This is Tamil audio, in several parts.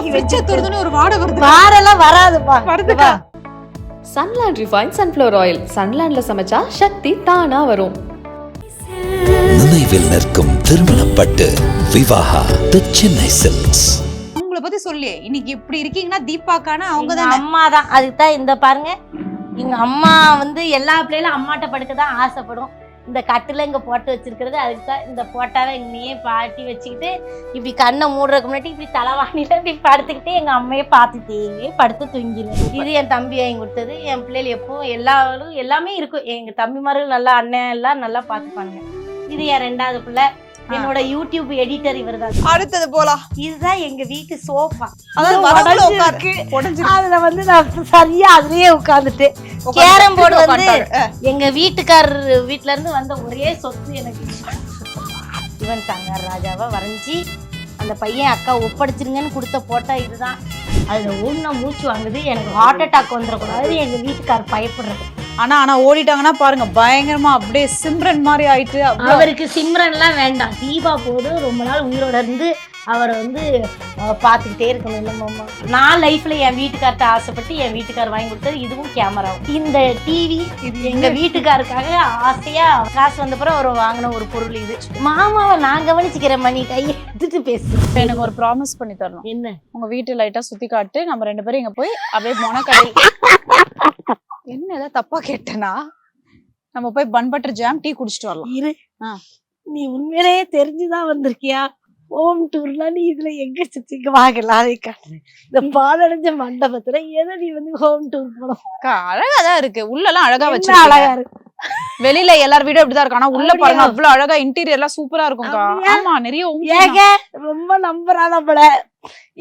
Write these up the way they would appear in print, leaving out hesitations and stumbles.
வாங்கி வச்சிருந்தேன்னு ஒரு வாடை வருது. வாடெல்லாம் வராதுப்பா. வருதுக்கா. Sunland refine sunflower oil. சன்லேண்ட்ல சமைச்சா சக்தி தானா வரும். நினைவில் நிற்கும் திருமணப்பட்டு விவாஹா தி சென்னை சில்க்ஸ். உங்களை பத்தி சொல்லி இன்னைக்கு இப்படி இருக்கீங்கன்னா தீபாக்கான அவங்க எங்க தான். அம்மா தான். அதுக்கு தான் இந்த பாருங்க, எங்க அம்மா வந்து எல்லா பிள்ளைகளும் அம்மாட்ட படுக்க தான் ஆசைப்படும். இந்த கட்டில இங்க போட்டு வச்சிருக்கிறது அதுக்கு தான். இந்த போட்டாவை எங்கேயே பாட்டி வச்சுக்கிட்டு இப்படி கண்ணை மூடுறதுக்கு முன்னாடி இப்படி தலைவாணியில இப்படி படுத்துக்கிட்டு எங்க அம்மையை பார்த்துட்டே படுத்து தூங்கிடுவேன். இது என் தம்பி வாங்கி கொடுத்தது. என் பிள்ளைகள் எப்பவும் எல்லாமே இருக்கும். எங்க தம்பிமார்கள் நல்லா, அண்ணன் எல்லாம் நல்லா பார்த்துப்பாங்க. இது என் 2வது பிள்ளை. என்னோட யூடியூப் எடிட்டர் இவர் தான். அடுத்தது போலாம். இதுதான் எங்க வீட்டு சோஃபா. அதாவது அதுல வந்து நான் சரியா அதுலயே உட்கார்ந்துட்டு கேரம் போர்டு வந்து எங்க வீட்டுக்காரர் வீட்டுல இருந்து வந்த ஒரே சொத்து எனக்கு. சிவன் சங்கர் ராஜாவை வரைஞ்சி அந்த பையன் அக்கா ஒப்படைச்சிருங்கன்னு கொடுத்த போட்டா இதுதான். அதுல ஒண்ணா மூச்சு வாங்குது. எனக்கு ஹார்ட் அட்டாக் வந்துடக்கூடாது எங்க வீட்டுக்காரர் பயப்படுறது. ஆனா ஓடிட்டாங்கன்னா பாருங்க பயங்கரமா அப்படியே சிம்ரன் மாதிரி ஆயிட்டு. அவருக்கு சிம்ரன்லாம் வேண்டாம், தீபா போது ரொம்ப நாள் உயிரோட இருந்து அவரை வந்து பார்த்துக்கிட்டே இருக்கணும். இல்லைம்மா, நான் லைஃப்ல என் வீட்டுக்கார்ட்ட ஆசைப்பட்டு என் வீட்டுக்கார் வாங்கி கொடுத்தது இதுவும் கேமராவும். இந்த டிவி இது எங்க வீட்டுக்காருக்காக ஆசையா காசு வந்த பிறகு அவர் வாங்கின ஒரு பொருள். இது மாமாவை நான் கவனிச்சுக்கிறேன். மணி கையை எடுத்துட்டு பேசு. எனக்கு ஒரு ப்ராமிஸ் பண்ணி தரணும். என்ன? உங்க வீட்டு லைட்டா சுத்தி காட்டு, நம்ம 2 பேரும் இங்க போய் அப்படியே மொனக்கடை. என்ன ஏதாவது தப்பா கேட்டனா? நம்ம போய் பன் பட்டர் ஜாம் டீ குடிச்சிட்டு வரலாம். இரு, நீ உண்மையிலேயே தெரிஞ்சுதான் வந்திருக்கியா? ஹோம் டூர்ல நீ இதுல எங்க சுத்திக்கு வாங்கலாம். இந்த பாலடைஞ்ச மண்டபத்துல எதை நீ வந்து ஹோம் டூர் போனோம்? அழகாதான் இருக்கு. உள்ள எல்லாம் அழகா வச்சு அழகா இருக்கு. வெளியில எல்லார் வீடும் இப்படிதான் இருக்கு. ஆனா உள்ள பாருங்க அவ்வளவு அழகா இன்டீரியர் எல்லாம் சூப்பரா இருக்கும்க்கா. ஆமா, நிறைய ஏங்க ரொம்ப நம்புறா நம்மள.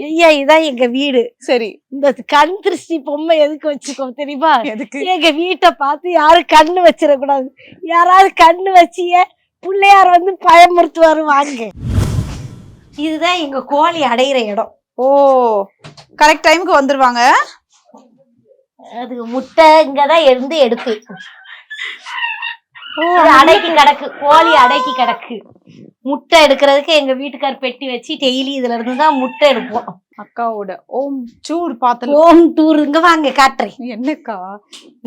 ஐயா இதான் எங்க வீடு. சரி, இந்த கண் திருஷ்டி பொம்மை எதுக்கு வச்சுக்கோ தெரியுமா? எதுக்கு? எங்க வீட்டை பார்த்து யாரும் கண்ணு வச்சிடக்கூடாது. யாராவது கண்ணு வச்சிய பிள்ளையார் வந்து பயமுறுத்துவாரு. வாங்க, இதுதான் எங்க கோழி அடையிற இடம். ஓ, கரெக்ட் டைமுக்கு வந்துருவாங்க. அதுக்கு முட்டை இங்கதான் இருந்து எடுப்பேன். அடைக்கி கிடக்கு, கோழி அடைக்கி கிடக்கு. முட்டை எடுக்கிறதுக்கு எங்க வீட்டுக்கார் பெட்டி வச்சு டெய்லி இதுல இருந்துதான் முட்டை எடுப்போம். அக்காவோட ஓம் டூர் பாத்து. ஹோம் டூர் இங்க வாங்க காட்டுறேன். என்னக்கா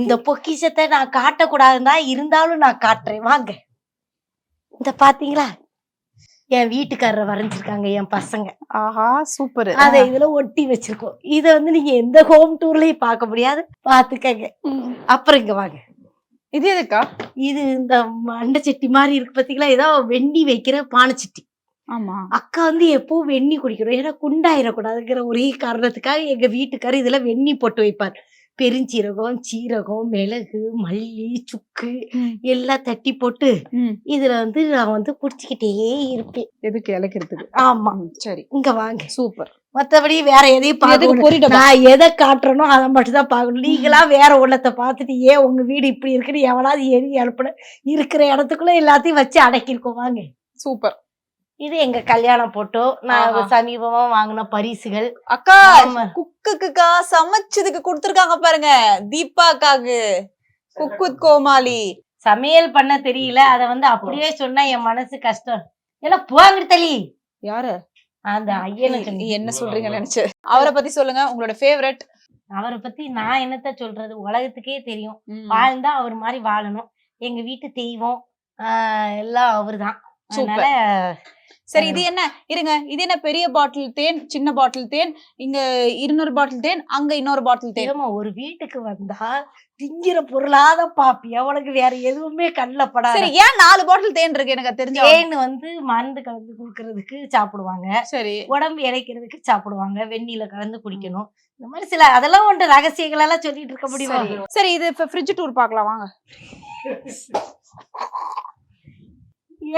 இந்த பொக்கிஷத்தை நான் காட்டக்கூடாதுன்னா இருந்தாலும் நான் காட்டுறேன். வாங்க, இந்த பாத்தீங்களா என் வீட்டுக்காரரை வரைஞ்சிருக்காங்க என் பசங்க. ஆஹா, சூப்பர். அதை இதுல ஒட்டி வச்சிருக்கோம். இத வந்து நீங்க எந்த ஹோம் டூர்லயும் பார்க்க முடியாது. பாத்துக்கங்க. அப்புறம் இங்க வாங்க. இது எதுக்கா? இது இந்த மண்டை சட்டி மாதிரி இருக்கு பாத்தீங்களா? ஏதோ வெண்ணி வைக்கிற பானை சட்டி. ஆமா, அக்கா வந்து எப்பவும் வெண்ணி குடிக்கிறோம். ஏன்னா குண்டாயிடக்கூடாதுங்கிற ஒரே காரணத்துக்காக எங்க வீட்டுக்காரர் இதுல வெண்ணி போட்டு வைப்பார். பெருஞ்சீரகம், சீரகம், மிளகு, மல்லி, சுக்கு எல்லாம் தட்டி போட்டு இதுல வந்து நான் வந்து குடிச்சுக்கிட்டே இருப்பேன். எதுக்கு? இலக்கிறதுக்கு. ஆமா, சரி, இங்க வாங்க. சூப்பர். மத்தபடி வேற எதையும் பார்க்க, நான் எதை காட்டுறனோ அதை மட்டும் தான் பார்க்கணும். நீங்களா வேற உள்ளத்தை பார்த்துட்டு ஏன் உங்க வீடு இப்படி இருக்குன்னு எவனாவது எழுதி அனுப்புன இருக்கிற இடத்துக்குள்ள எல்லாத்தையும் வச்சு அடக்கிருக்கோம். வாங்க. சூப்பர். இது எங்க கல்யாணம் போட்டோ நான் சமீபமா வாங்கின பரிசுகள். அக்கா குக்குக்கா சமைச்சதுக்கு கொடுத்துருக்காங்க பாருங்க, தீபாக்காக்கு. குக் வித் கோமாளி. சமையல் பண்ண தெரியல, அத வந்து அப்படியே சொன்னா என் மனசு கஷ்டம். ஏன்னா போங்க தள்ளி. யாரு? அந்த ஐயனுக்கு. என்ன சொல்றீங்க நினைச்சு. அவரை பத்தி சொல்லுங்க, உங்களோட ஃபேவரட். அவரை பத்தி நான் என்னத்த சொல்றது, உலகத்துக்கே தெரியும். வாழ்ந்தா அவர் மாதிரி வாழணும். எங்க வீட்டு தெய்வம் எல்லாம் அவருதான். சரி, இது என்ன? இருங்க, இது என்ன? பெரிய பாட்டில் தேன், சின்ன பாட்டில் தேன், இங்க 200 பாட்டில் தேன், அங்க இன்னொரு பாட்டில் தேன். ஒரு வீட்டுக்கு வந்தா திங்கிற பொருளாத பாப்பி, அவளுக்கு வேற எதுவுமே கண்ணுல படாது. சரி, ஏன் 4 பாட்டில் தேன் இருக்கு? எனக்கு தெரிஞ்ச தேன் வந்து மருந்து கலந்து குடுக்கறதுக்கு சாப்பிடுவாங்க. சரி, உடம்பு இழைக்கிறதுக்கு சாப்பிடுவாங்க. வெந்நில கலந்து குடிக்கணும். இந்த மாதிரி சில அதெல்லாம் ஒன்று ரகசியங்கள் எல்லாம் சொல்லிட்டு இருக்க முடியுமா? சரி, இது ஃப்ரிட்ஜ் டூர் பார்க்கலாம் வாங்க.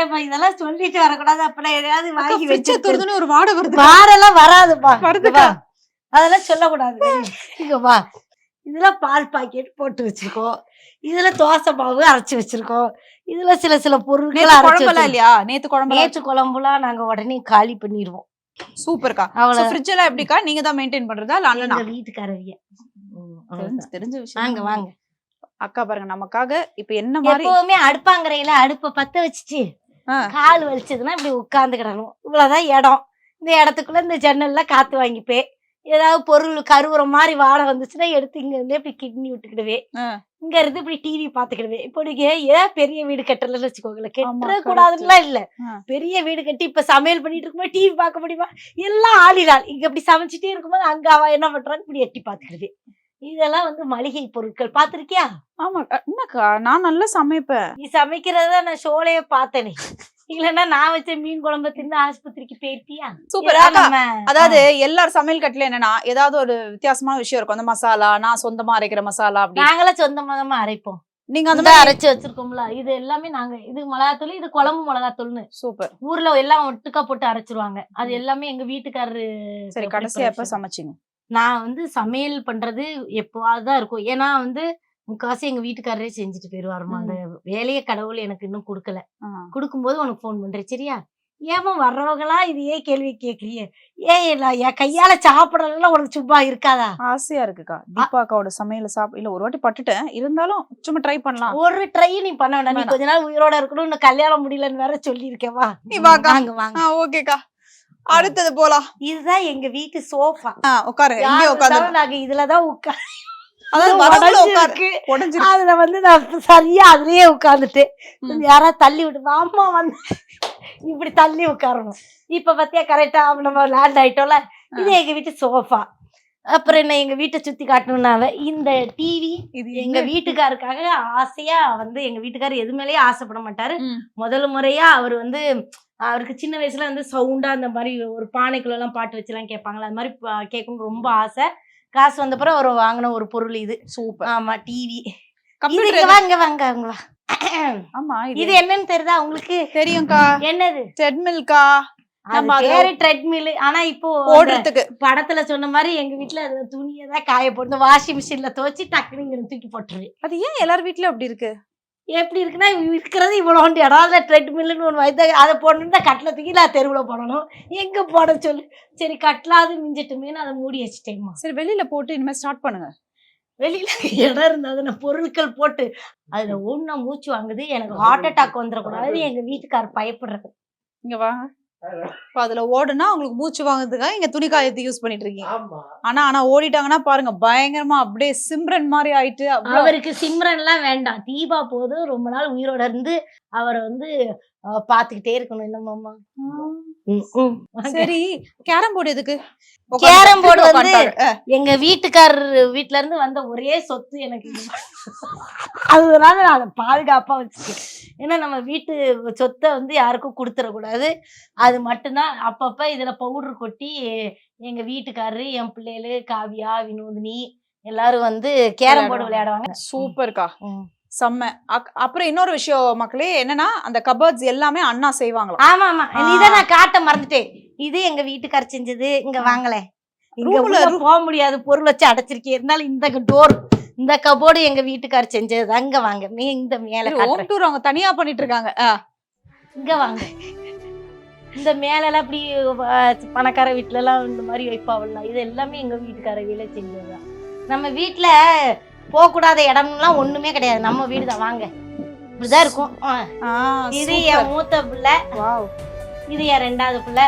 ஏப்பா இதெல்லாம் சொல்லிட்டு வரக்கூடாது. அப்பெல்லாம் எதையாவது வாங்கி வச்சு ஒரு வாடை வருது. வாடெல்லாம் வராதுப்பா. அதெல்லாம் சொல்லக்கூடாது. இங்க வா, இதெல்லாம் பால் பாக்கெட் போட்டு வச்சிருக்கோம். இதுல தோசை மாவு அரைச்சு வச்சிருக்கோம். இதுல சில பொருட்கள் இல்லையா? நேத்து குழம்புலாம் நாங்க உடனே காலி பண்ணிடுவோம். சூப்பர்க்கா. ஃப்ரிட்ஜ் எல்லாம் எப்படிக்கா? நீங்க தான் மெயின்டைன் பண்றதா? இல்ல வீட்டுக்காரவிய தெரிஞ்ச விஷயம். வாங்க வாங்க. அக்கா பாருங்க, நமக்காக இப்ப என்ன மாதிரி எப்பவுமே அடுப்பாங்கறையில அடுப்ப பத்த வச்சுட்டு கால் வலிச்சதுன்னா இப்படி உட்கார்ந்து கிடணும். இவ்வளவுதான் இடம். இந்த இடத்துக்குள்ள இந்த ஜன்னல்ல காத்து வாங்கிப்பேன். ஏதாவது பொருள் கருவுற மாதிரி வாடை வந்துச்சுன்னா எடுத்து இங்க இருந்து இப்படி கிட்னி விட்டுக்கிடுவேன். இங்க இருந்து இப்படி டிவி பாத்துக்கிடுவேன். இப்போ நீங்க ஏன் பெரிய வீடு கட்டலன்னு வச்சுக்கோங்களேன், கெட்ட கூடாதுன்னா இல்ல, பெரிய வீடு கட்டி இப்ப சமையல் பண்ணிட்டு இருக்கும்போது டிவி பார்க்க முடியுமா? எல்லாம் ஆளிலாள் இங்க இப்படி சமைச்சிட்டே இருக்கும்போது அங்க அவ என்ன பண்றான்னு இப்படி எட்டி பாத்துக்கிடுவேன். இதெல்லாம் வந்து மளிகை பொருட்கள் பாத்திருக்கியா? ஆமா என்னக்கா நான் நல்லா சமைப்பேன். நீ சமைக்கிறத நான் ஷோலையே பார்த்தேனே. இல்லன்னா நான் வச்ச மீன் குழம்பு தின்னு ஆஸ்பத்திரிக்கு போயிருப்பியா? சூப்பர் அக்கா. அதாவது எல்லாரும் சமையல் கட்டுல என்னன்னா ஏதாவது ஒரு வித்தியாசமான விஷயம் இருக்கும். அந்த மசாலா நான் சொந்தமா அரைக்கிற மசாலா அப்படி நாங்களாம் சொந்தமா அரைப்போம். நீங்க அந்த அந்த மாதிரி அரைச்சு வச்சிருக்கோம்ல, இது எல்லாமே நாங்க, இது மிளகாத்தூள், இது குழம்பு மிளகாத்தூள்னு சூப்பர். ஊர்ல எல்லாம் ஒட்டுக்கா போட்டு அரைச்சிருவாங்க. அது எல்லாமே எங்க வீட்டுக்காரரு. சரி கடைசியா எப்ப சமைச்சீங்க? நான் வந்து சமையல் பண்றது எப்போவாதான் இருக்கும். ஏன்னா வந்து முக்காசி எங்க வீட்டுக்காரரே செஞ்சுட்டு போயிருவாருமா. அந்த வேலையை கடவுள் எனக்கு இன்னும் கொடுக்கல. கொடுக்கும்போது உனக்கு போன் பண்றேன் சரியா? ஏமா வர்றவங்களா இதையே கேள்வி கேக்குறீங்க? ஏன் என் கையால சாப்பிடறதுலாம் உனக்கு சும்மா இருக்காதா? ஆசையா இருக்குக்கா தீபாக்காவோட சமையல இல்ல ஒரு வாட்டி பட்டுட்டேன், இருந்தாலும் சும்மா ட்ரை பண்ணலாம். ஒரு ட்ரை நீ பண்ண வேண்டாம். நீ கொஞ்ச நாள் உயிரோட இருக்கணும், இன்னும் கல்யாணம் முடியலன்னு வேற சொல்லி இருக்கேவா? நீ வாங்க வாங்க. ஓகேக்கா அடுத்தது போலாம். இதுதான் எங்க வீட்டு சோஃபா. உட்காரு. இங்கே உட்காந்து நாங்க இதுலதான் உட்காரு. அதுல வந்து நான் சரியா அதுலயே உட்கார்ந்துட்டு யாராவது தள்ளி விட்டு அம்மா வந்து இப்படி தள்ளி உட்காரணும். இப்ப பத்தியா கரெக்டா நம்ம லேண்ட் ஆயிட்டோம்ல. இது எங்க வீட்டு சோஃபா. அப்புறம் என்ன எங்க வீட்டை சுத்தி காட்டணும்னாவ இந்த டிவி இது எங்க வீட்டுக்காருக்காக ஆசையா வந்து, எங்க வீட்டுக்காரர் எது மேலேயே ஆசைப்பட மாட்டாரு. முதல் முறையா அவர் வந்து அவருக்கு சின்ன வயசுல வந்து சவுண்டா அந்த மாதிரி ஒரு பானைக்குள்ள எல்லாம் பாட்டு வச்சுலாம் கேட்பாங்களா, அது மாதிரி கேட்கணும்னு ரொம்ப ஆசை. காசு வந்தப்பறம் அவர் வாங்கின ஒரு பொருள் இது. சூப்பர். ஆமா டிவி. வாங்க வாங்க அவங்க வா. ஆமா இது என்னன்னு தெரியுதா உங்களுக்கு? தெரியும்க்கா. என்னது? ட்ரெட்மில்க்கா. ட்ரெட்மில். ஆனா இப்போ ஓடுறதுக்கு படத்துல சொன்ன மாதிரி எங்க வீட்டுல துணியதான் காய போட்டு வாஷிங் மிஷின்ல துவச்சு டக்குனு தூக்கி போட்டுருவேன். அது ஏன் எல்லார் வீட்லயும் அப்படி இருக்கு? எப்படி இருக்குன்னா இருக்கிறது இவ்வளோண்டு இடம், ட்ரெட்மில்னு ஒன்று வைத்து அதை போடணும்னா கட்டில தூக்கி நான் தெருவில் போடணும். எங்கே போட சொல்லு. சரி கட்டலாது மிஞ்சிட்டுமேனு அதை மூடி வச்சுட்டேம்மா. சரி வெளியில போட்டு இனிமேல் ஸ்டார்ட் பண்ணுங்க. வெளியில இடம் இருந்தது நான் பொருட்கள் போட்டு அதுல ஒண்ணா மூச்சு வாங்குது. எனக்கு ஹார்ட் அட்டாக் வந்துடக்கூடாது எங்க வீட்டுக்காரர் பயப்படுறது. இங்க வாங்க. இப்ப அதுல ஓடுனா உங்களுக்கு மூச்சு வாங்குறதுக்காக இங்க துணி காயத்தை யூஸ் பண்ணிட்டு இருக்கீங்க. ஆனா ஓடிட்டாங்கன்னா பாருங்க பயங்கரமா அப்படியே சிம்ரன் மாதிரி ஆயிட்டு. அவருக்கு சிம்ரன் எல்லாம் வேண்டாம், தீபா போதும். ரொம்ப நாள் உயிரோட இருந்து அவரை வந்து பாத்துக்கிட்டே இருக்கணும். என்னமாமா? சரி கேரம் போர்டு எதுக்கு? கேரம் போர்டு வந்து எங்க வீட்டுக்காரர் வீட்டுல இருந்து வந்த ஒரே சொத்து எனக்கு. அதனால நான் அதை பாதுகாப்பா வச்சுக்கேன். ஏன்னா நம்ம வீட்டு சொத்தை வந்து யாருக்கும் கொடுத்துடக்கூடாது. அது மட்டும்தான். அப்பப்ப இதுல பவுடர் கொட்டி எங்க வீட்டுக்காரரு, என் பிள்ளைகளு, காவியா, வினோதினி எல்லாரும் வந்து கேரம் போர்டு விளையாடுவாங்க. சூப்பர்க்கா. செம்ம. அப்புறம் இன்னொரு விஷயம் மக்களே என்னன்னா, அந்த கபர்ட்ஸ் எல்லாமே அண்ணா செய்வாங்களா? ஆமா ஆமா. இதை நான் காட்ட மறந்துட்டேன். இது எங்க வீட்டுக்காரர் செஞ்சது. இங்க வாங்கல, இங்க போக முடியாது, பொருள் வச்சு அடைச்சிருக்கேன். இருந்தாலும் இந்த டோர், இந்த கபோர்டு எங்க வீட்டுக்காரர் செஞ்சது. அங்க வாங்க. இந்த மேல அவங்க தனியா பண்ணிட்டு இருக்காங்க. இங்க வாங்க. இந்த மேலெல்லாம் அப்படி பணக்கார வீட்டுல எல்லாம் இந்த மாதிரி வைப்பாவலாம். இது எல்லாமே எங்க வீட்டுக்கார வீட்டுல செஞ்சதுதான். நம்ம வீட்டுல போகக்கூடாத இடம்லாம் ஒண்ணுமே கிடையாது. நம்ம வீடுதான். வாங்க. இப்படிதான் இருக்கும். இது என் மூத்த பிள்ளை, இது என் ரெண்டாவது பிள்ளை.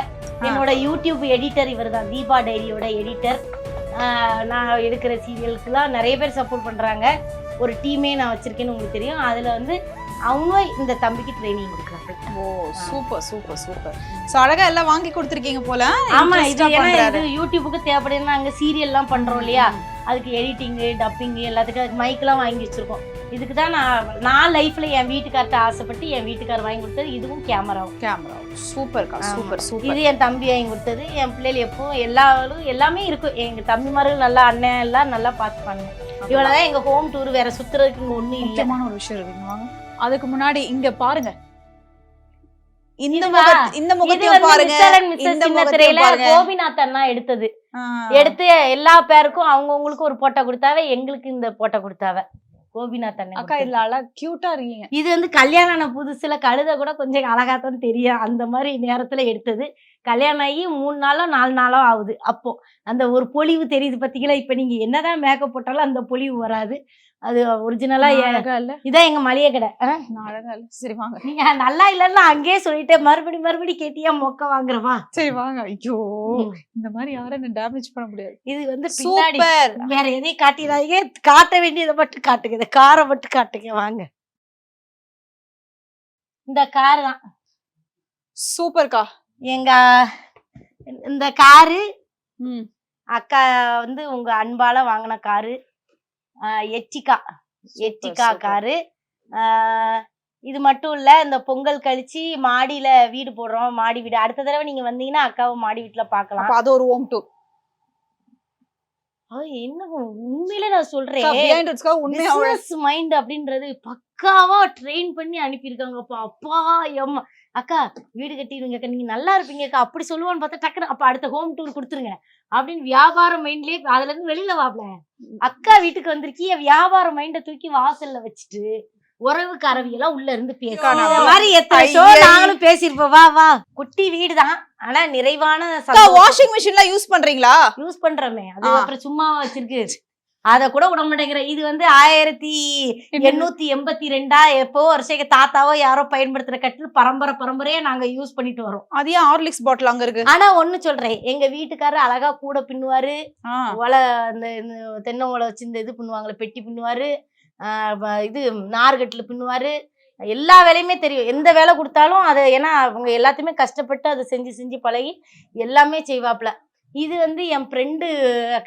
என்னோட யூடியூப் எடிட்டர் இவர் தான், தீபா டைரியோட எடிட்டர். நான் எடுக்கிற சீரியலுக்குலாம் நிறைய பேர் சப்போர்ட் பண்றாங்க. ஒரு டீமே நான் வச்சிருக்கேன்னு உங்களுக்கு தெரியும். அதுல வந்து அவங்க இந்த தம்பிக்கு ட்ரைனிங் கொடுக்குறாங்க. ஓ சூப்பர் சூப்பர் சூப்பர். சோ அழகா எல்லாம் வாங்கி கொடுத்துருக்கீங்க போல. ஆமா, இது யூடியூபுக்கு தேவைப்படுதுன்னா அங்க சீரியல் எல்லாம் பண்றோம் இல்லையா, அதுக்கு எடிட்டிங்கு, டப்பிங்கு எல்லாத்துக்கும் அதுக்கு மைக்கெல்லாம் வாங்கி வச்சிருக்கோம். இதுக்கு தான் நான் லைஃப்ல என் வீட்டுக்கார்ட்ட ஆசைப்பட்டு என் வீட்டுக்காரர் வாங்கி கொடுத்தது. இதுவும் கேமரா. சூப்பர்க்கா. Super super. இது என் தம்பி வாங்கி கொடுத்தது. என் பிள்ளைகள் எப்பவும் எல்லாமே இருக்கும். எங்க தம்பிமார்கள் நல்லா, அண்ணன் எல்லாம் நல்லா பார்த்துப்பாங்க. இவ்வளவுதான் எங்க ஹோம் டூர். வேற சுத்துறதுக்கு இங்க ஒண்ணும் முக்கியமான ஒரு விஷயம் இருக்குங்க. அதுக்கு முன்னாடி இங்க பாருங்க, இந்த முகத்தையும் பாருங்க. இந்த முகத்தையும் பாருங்க. கோபிநாத் அண்ணா எடுத்தது. எடுத்து எல்லா பேருக்கும் அவங்கவுங்களுக்கு ஒரு போட்டோ கொடுத்தாவே, எங்களுக்கு இந்த போட்டோ கொடுத்தாவ கோபிநாத் அண்ணா. அக்கா இதுல அழகா கியூட்டா இருக்கீங்க. இது வந்து கல்யாணம் ஆன புதுசுல கழுத கூட கொஞ்சம் அழகாத்தான் தெரியும். அந்த மாதிரி நேரத்துல எடுத்தது. கல்யாணம் ஆகி 3 நாளோ 4 நாளோ ஆகுது. அப்போ அந்த ஒரு பொலிவு தெரியுது பார்த்தீங்களா? இப்போ நீங்க என்னதான் மேக்கப் போட்டாலும் அந்த பொலிவு வராது. அது ஒரிஜினலா அழகா இல்ல? இதான் எங்க மளிகை கடை. நான் அழகா இல்ல? சரி வாங்க. நீங்க நல்லா இல்லைன்னு அங்கேயே சொல்லிட்டேன். மறுபடி கேட்டியா மொக்க வாங்குறவா? சரி வாங்க. ஐயோ, இந்த மாதிரி யாரும் என்ன டேமேஜ் பண்ண முடியாது. இது வந்து பின்னாடி சூப்பர். வேற எதையும் காட்டிடாதீங்க. காட்ட வேண்டியதை மட்டும் காட்டுங்க. இந்த காரை மட்டும் காட்டுங்க. வாங்க. இந்த கார் தான் சூப்பர்க்கா. எங்க இந்த காரு ம். அக்கா வந்து உங்க அன்பால வாங்கின காரு. எச்சிகா சூப்பர். காரு. இது மட்டும் இல்ல, இந்த பொங்கல் கழிச்சு மாடியில வீடு போடுறோம். மாடி வீடு அடுத்த தடவை நீங்க வந்தீங்கன்னா அக்காவை மாடி வீட்டுல பாக்கலாம். அப்ப அது ஒரு ஹோம் டூர். என்ன உண்மையிலே நான் சொல்றேன், behind it's உண்மையா பிசினஸ் மைண்ட் அப்படின்றது பக்காவா ட்ரெயின் பண்ணி அனுப்பியிருக்காங்கப்பா. அப்பா எம்மா அக்கா வீடு கட்டிடுவீங்க அக்கா, நீங்க நல்லா இருப்பீங்க அக்கா அப்படி சொல்லுவான்னு பார்த்தா டக்குனு அப்ப அடுத்த ஹோம் டூர் கொடுத்துருங்க அப்படின்னு வியாபார மைண்ட்லயே அதுல இருந்து வெளியில வாப்ல. அக்கா வீட்டுக்கு வந்திருக்கீங்க, வியாபார மைண்ட தூக்கி வாசல்ல வச்சுட்டு உறவு கரவியெல்லாம் உள்ள இருந்து பேசுறாங்க. அந்த மாதிரி எத்தனை ஷோ நாங்களும் பேசிருப்போம். வா குட்டி வீடுதான், ஆனா நிறைவான வாஷிங் மிஷின்ல யூஸ் பண்றீங்களா? யூஸ் பண்றோமே, அது அப்புறம் சும்மா வச்சிருக்கு. அத கூட விட மாட்டேங்கிற. இது வந்து 1882 எப்போ வருஷம் தாத்தாவோ யாரோ பயன்படுத்துற கட்டில் பரம்பரையா நாங்க யூஸ் பண்ணிட்டு வரோம். அது ஏன் ஹார்லிக்ஸ் பாட்டில் அங்க இருக்கு? ஆனா ஒண்ணு சொல்றேன், எங்க வீட்டுக்காரர் அழகா கூட பின்னுவாரு. ஒலை அந்த தென்னை ஓலை வச்சு இந்த இது பின்னுவாங்களே பெட்டி பின்னுவாரு. இது நார்கட்டில் பின்னுவாரு. எல்லா வேலையுமே தெரியும். எந்த வேலை கொடுத்தாலும் அதை, ஏன்னா அவங்க எல்லாத்தையுமே கஷ்டப்பட்டு அதை செஞ்சு பழகி எல்லாமே செய்வாப்ல. இது வந்து என் ஃப்ரெண்டு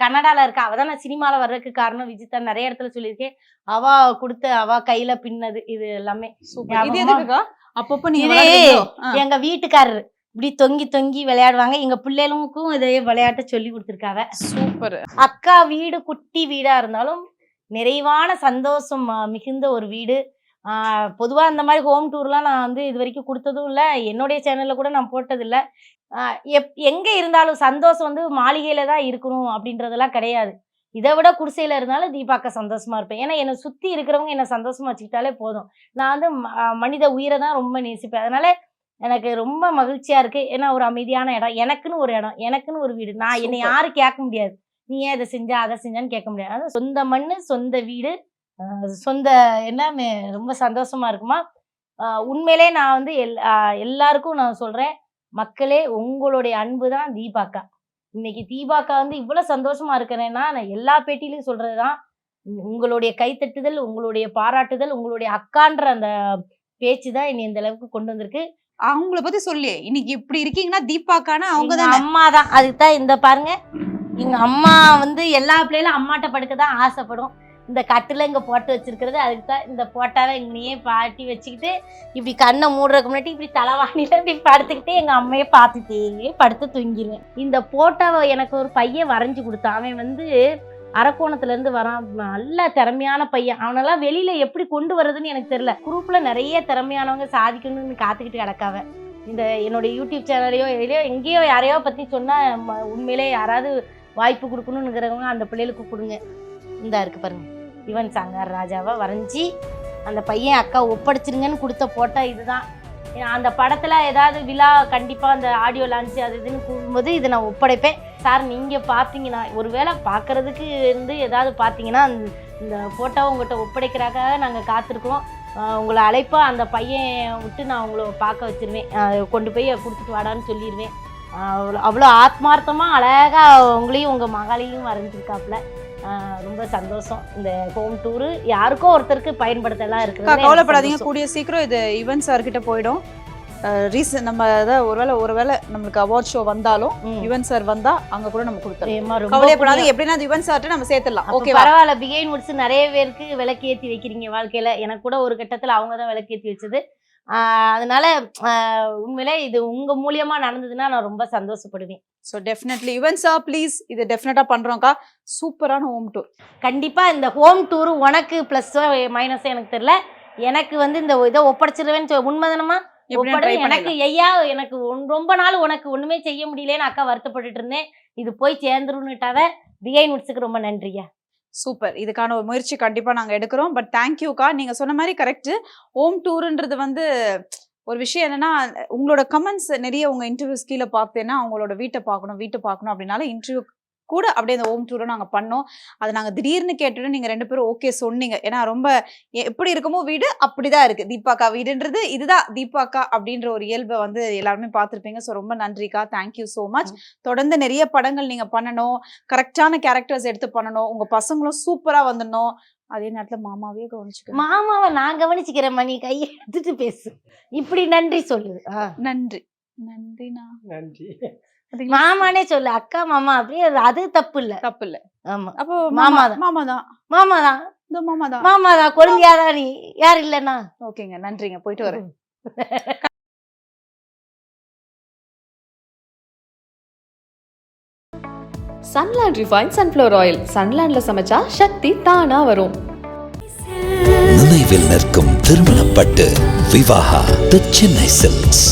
கனடால இருக்கா. அவதான் நான் சினிமால வர்றதுக்கு காரணம். விஜிதா நிறைய இடத்துல சொல்லியிருக்கேன். அவ கையில பின்னது இது எல்லாமே. அப்பப்ப எங்க வீட்டுக்காரரு இப்படி தொங்கி விளையாடுவாங்க. எங்க பிள்ளைகளுக்கும் இதே விளையாட்ட சொல்லி கொடுத்துருக்காங்க. சூப்பர். அக்கா வீடு குட்டி வீடா இருந்தாலும் நிறைவான சந்தோஷம் மிகுந்த ஒரு வீடு. பொதுவா இந்த மாதிரி ஹோம் டூர்லாம் நான் வந்து இது வரைக்கும் கொடுத்ததும் இல்லை. என்னுடைய சேனல்ல கூட நான் போட்டதில்லை. எங்க இருந்தாலும் சந்தோஷம் வந்து மாளிகையில தான் இருக்கணும் அப்படின்றதெல்லாம் கிடையாது. இதை விட குடிசையில இருந்தாலும் தீபாக்கா சந்தோஷமா இருப்பேன். ஏன்னா என்னை சுத்தி இருக்கிறவங்க என்னை சந்தோஷமா வச்சுக்கிட்டாலே போதும். நான் வந்து மனித உயிரை தான் ரொம்ப நேசிப்பேன். அதனால எனக்கு ரொம்ப மகிழ்ச்சியா இருக்கு. ஏன்னா ஒரு அமைதியான இடம், எனக்குன்னு ஒரு இடம், எனக்குன்னு ஒரு வீடு. நான் என்னை யாரும் கேட்க முடியாது, நீ ஏன் இதை செஞ்சா அதை செஞ்சான்னு கேட்க முடியாது. அதாவது சொந்த மண்ணு, சொந்த வீடு, சொந்த எல்லாமே ரொம்ப சந்தோஷமா இருக்குமா. உண்மையிலே நான் வந்து எல்லாருக்கும் நான் சொல்றேன், மக்களே உங்களுடைய அன்பு தான் தீபாக்கா. இன்னைக்கு தீபாக்கா வந்து இவ்வளவு சந்தோஷமா இருக்கிறேன்னா நான் எல்லா பேட்டிலையும் சொல்றதுதான், உங்களுடைய கைத்தட்டுதல், உங்களுடைய பாராட்டுதல், உங்களுடைய அக்கான்ற அந்த பேச்சு தான் என்னை இந்த அளவுக்கு கொண்டு வந்திருக்கு. அவங்கள பத்தி சொல்லி இன்னைக்கு இப்படி இருக்கீங்கன்னா தீபாக்கானா அவங்க தான், அம்மா தான். அதுக்குதான் இந்த பாருங்க, எங்க அம்மா வந்து எல்லா பிள்ளைகளும் அம்மாட்ட படுக்க தான் ஆசைப்படும். இந்த கட்டில இங்க போட்டு வச்சிருக்கிறது அதுக்கு தான். இந்த போட்டாவை எங்கனையே பாட்டி வச்சுக்கிட்டு இப்படி கண்ணை மூடுறதுக்கு முன்னாடி இப்படி தலைவாணில இப்படி படுத்துக்கிட்டே எங்க அம்மையை பார்த்துட்டே படுத்து தூங்கிடுவேன். இந்த போட்டாவை எனக்கு ஒரு பையன் வரைஞ்சி கொடுத்தான். அவன் வந்து அரக்கோணத்துல இருந்து வரான், நல்ல திறமையான பையன். அவனெல்லாம் வெளியில எப்படி கொண்டு வர்றதுன்னு எனக்கு தெரியல. குரூப்ல நிறைய திறமையானவங்க சாதிக்கணும்னு காத்துக்கிட்டு கிடக்காவ. இந்த என்னோட யூடியூப் சேனலையோ எங்கேயோ யாரையோ பத்தி சொன்னா உண்மையிலே யாராவது வாய்ப்பு கொடுக்கணும்னுங்கிறவங்க அந்த பிள்ளைகளுக்கு கொடுங்க. இந்த இருக்கு பாருங்க, யுவன் சங்கர் ராஜாவை வரைஞ்சி அந்த பையன் அக்கா ஒப்படைச்சிருங்கன்னு கொடுத்த போட்டோ இதுதான். அந்த படத்துல ஏதாவது விழா கண்டிப்பா அந்த ஆடியோ லான்ச்சு அது இதுன்னு கூடும்போது இதை நான் ஒப்படைப்பேன். சார் நீங்க பார்த்தீங்கன்னா ஒருவேளை பார்க்கறதுக்கு இருந்து ஏதாவது பார்த்தீங்கன்னா இந்த போட்டோவை உங்கள்கிட்ட ஒப்படைக்கிறாக்காக நாங்கள் காத்திருக்கோம். உங்களை அழைப்பா அந்த பையன் விட்டு நான் உங்களை பார்க்க வச்சிருவேன், கொண்டு போய் கொடுத்துட்டு வாடான்னு சொல்லிடுவேன். அவ்வளோ ஆத்மார்த்தமாக அழகாக உங்களையும் உங்கள் மகளையும் வரைஞ்சிருக்காப்புல. ரொம்ப சந்தோஷம். இந்த ஹோம் டூரு யாருக்கோ ஒருத்தருக்கு பயன்படுத்தலாம் இருக்கு. கவலைப்படாதீங்க, கூடிய சீக்கிரம் இது யுவன் சார் கிட்ட போயிடும். ரீசன் நம்ம ஒருவேளை நம்மளுக்கு அவார்ட் ஷோ வந்தாலும் யுவன் சார் வந்தா அங்க கூட நம்ம கொடுத்துறோம். கவலைப்படாதீங்க, எப்படின்னா யுவன் சார்ட்ட நம்ம சேர்த்துடலாம். ஓகே பரவாயில்ல. பிகைன் வுட்ஸ் நிறைய பேருக்கு விளக்கேற்றி வைக்கிறீங்க வாழ்க்கையில. எனக்கு கூட ஒரு கட்டத்துல அவங்க தான் விளக்கேற்றி வச்சது. அதனால உண்மையிலே இது உங்க மூலியமா நடந்ததுன்னா நான் ரொம்ப சந்தோஷப்படுவேன். So definitely Yuvan sir please இது டெஃபினட்டா பண்றோம்க்கா. சூப்பரான ஹோம் டூர். கண்டிப்பா இந்த ஹோம் டூர் உனக்கு பிளஸ்ஸோ மைனஸோ எனக்கு தெரியல. எனக்கு வந்து இந்த இதை ஒப்படைச்சிருவேன்னு உண்மைதானமா எனக்கு ஐயா, எனக்கு ரொம்ப நாள் உனக்கு ஒண்ணுமே செய்ய முடியலன்னு அக்கா வருத்தப்பட்டுட்டு இருந்தேன். இது போய் சேர்ந்துருன்னுட்டாவ. பிகைன் வுட்ஸுக்கு ரொம்ப நன்றியா. சூப்பர். இதுக்கான ஒரு முயற்சி கண்டிப்பா நாங்க எடுக்கிறோம். பட் தேங்க்யூக்கா. நீங்க சொன்ன மாதிரி கரெக்ட், ஹோம் டூர்ன்றது வந்து ஒரு விஷயம் என்னன்னா, உங்களோட கமெண்ட்ஸ் நிறைய உங்க இன்டர்வியூஸ் கீழே பார்த்தேன்னா, அவங்களோட வீட்டை பார்க்கணும் அப்படின்னால இன்டர்வியூ கூட அப்படியே அந்த ஹோம் டூரை நாங்கள் பண்ணோம். அதை நாங்கள் திடீர்னு கேட்டுட்டு நீங்கள் 2 பேரும் ஓகே சொன்னீங்க. ஏன்னா ரொம்ப எப்படி இருக்குமோ வீடு அப்படிதான் இருக்கு. தீபாக்கா வீடுன்றது இதுதான் தீபாக்கா அப்படின்ற ஒரு இயல்பை வந்து எல்லாருமே பார்த்துருப்பீங்க. ஸோ ரொம்ப நன்றிக்கா, தேங்க்யூ ஸோ மச். தொடர்ந்து நிறைய படங்கள் நீங்கள் பண்ணணும், கரெக்டான கேரக்டர்ஸ் எடுத்து பண்ணணும், உங்கள் பசங்களும் சூப்பராக வந்துடணும். அதே நேரத்தில் மாமாவே கவனிச்சுக்கணும். மாமாவை நான் கவனிச்சுக்கிறேன். மணி கையை எடுத்துட்டு பேசு. இப்படி நன்றி சொல்லு. நன்றி நன்றிண்ணா. நன்றி. மாமானே சொல்லு. அக்கா மாமா அப்படியே அது தப்பு இல்ல. தப்பு இல்ல. ஆமா. அப்போ மாமாதான். மாமாதான். மாமாதான். இந்த மாமாதான். மாமாதான். குழந்தையாதான் நீ. யார் இல்லன்னா? ஓகேங்க, நன்றிங்க, போயிட்டு வரேன். Sunland Refined Sunflower Oil. Sunlandல சமைச்சா சக்தி தானா வரும். நினைவில் நிற்கும் திருமணப்பட்டு விவாகா தி சென்னை சில்க்ஸ்.